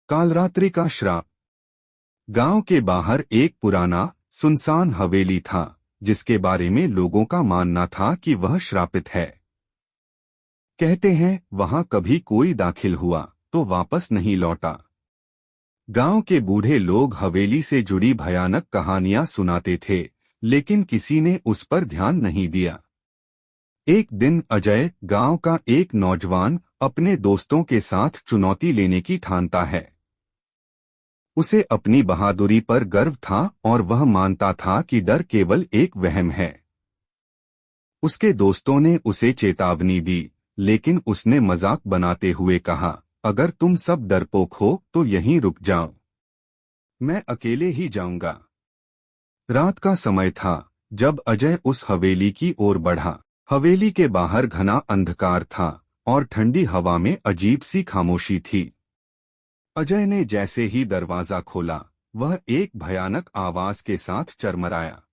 कालरात्रि का श्राप। गांव के बाहर एक पुराना सुनसान हवेली था, जिसके बारे में लोगों का मानना था कि वह श्रापित है। कहते हैं वहां कभी कोई दाखिल हुआ तो वापस नहीं लौटा। गांव के बूढ़े लोग हवेली से जुड़ी भयानक कहानियां सुनाते थे, लेकिन किसी ने उस पर ध्यान नहीं दिया। एक दिन अजय, गांव का एक नौजवान, अपने दोस्तों के साथ चुनौती लेने की ठानता है। उसे अपनी बहादुरी पर गर्व था और वह मानता था कि डर केवल एक वहम है। उसके दोस्तों ने उसे चेतावनी दी, लेकिन उसने मजाक बनाते हुए कहा, अगर तुम सब डरपोक हो तो यहीं रुक जाओ, मैं अकेले ही जाऊंगा। रात का समय था जब अजय उस हवेली की ओर बढ़ा। हवेली के बाहर घना अंधकार था और ठंडी हवा में अजीब सी खामोशी थी। अजय ने जैसे ही दरवाजा खोला, वह एक भयानक आवाज के साथ चरमराया।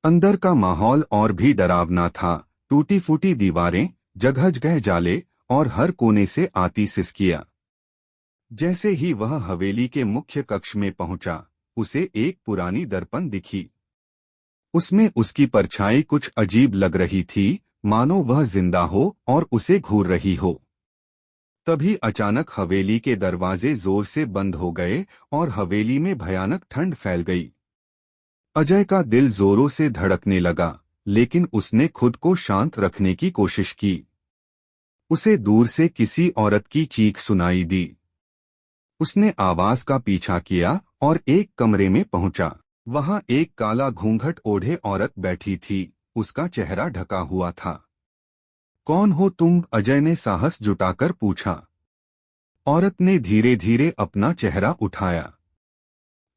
अंदर का माहौल और भी डरावना था। टूटी फूटी दीवारें, जगह-जगह जाले और हर कोने से आती सिसकियां। जैसे ही वह हवेली के मुख्य कक्ष में पहुंचा, उसे एक पुरानी दर्पण दिखी। उसमें उसकी परछाई कुछ अजीब लग रही थी, मानो वह जिंदा हो और उसे घूर रही हो। तभी अचानक हवेली के दरवाजे जोर से बंद हो गए और हवेली में भयानक ठंड फैल गई। अजय का दिल जोरों से धड़कने लगा, लेकिन उसने खुद को शांत रखने की कोशिश की। उसे दूर से किसी औरत की चीख सुनाई दी। उसने आवाज का पीछा किया और एक कमरे में पहुंचा। वहां एक काला घूंघट ओढ़े औरत बैठी थी, उसका चेहरा ढका हुआ था। कौन हो तुम? अजय ने साहस जुटाकर पूछा। औरत ने धीरे धीरे अपना चेहरा उठाया।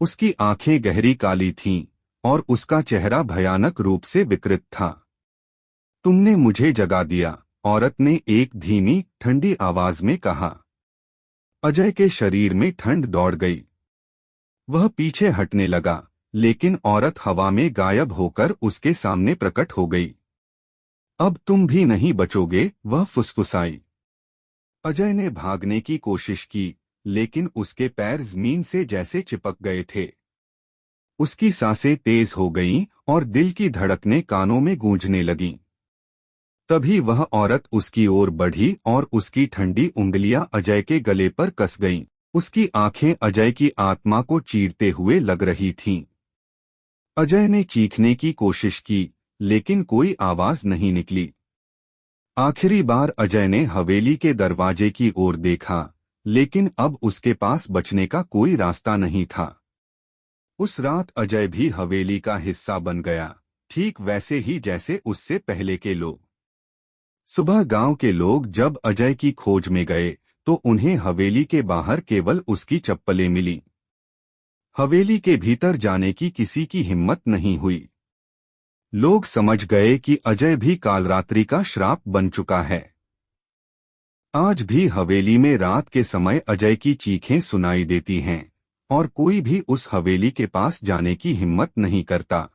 उसकी आंखें गहरी काली थीं और उसका चेहरा भयानक रूप से विकृत था। तुमने मुझे जगा दिया, औरत ने एक धीमी ठंडी आवाज में कहा। अजय के शरीर में ठंड दौड़ गई। वह पीछे हटने लगा, लेकिन औरत हवा में गायब होकर उसके सामने प्रकट हो गई। अब तुम भी नहीं बचोगे, वह फुसफुसाई। अजय ने भागने की कोशिश की, लेकिन उसके पैर जमीन से जैसे चिपक गए थे। उसकी सांसें तेज हो गईं और दिल की धड़कनें कानों में गूंजने लगीं। तभी वह औरत उसकी ओर बढ़ी और उसकी ठंडी उंगलियां अजय के गले पर कस गईं। उसकी आंखें अजय की आत्मा को चीरते हुए लग रही थीं। अजय ने चीखने की कोशिश की, लेकिन कोई आवाज नहीं निकली। आखिरी बार अजय ने हवेली के दरवाजे की ओर देखा, लेकिन अब उसके पास बचने का कोई रास्ता नहीं था। उस रात अजय भी हवेली का हिस्सा बन गया, ठीक वैसे ही जैसे उससे पहले के लोग। सुबह गांव के लोग जब अजय की खोज में गए, तो उन्हें हवेली के बाहर केवल उसकी चप्पलें मिली। हवेली के भीतर जाने की किसी की हिम्मत नहीं हुई। लोग समझ गए कि अजय भी कालरात्रि का श्राप बन चुका है। आज भी हवेली में रात के समय अजय की चीखें सुनाई देती हैं, और कोई भी उस हवेली के पास जाने की हिम्मत नहीं करता।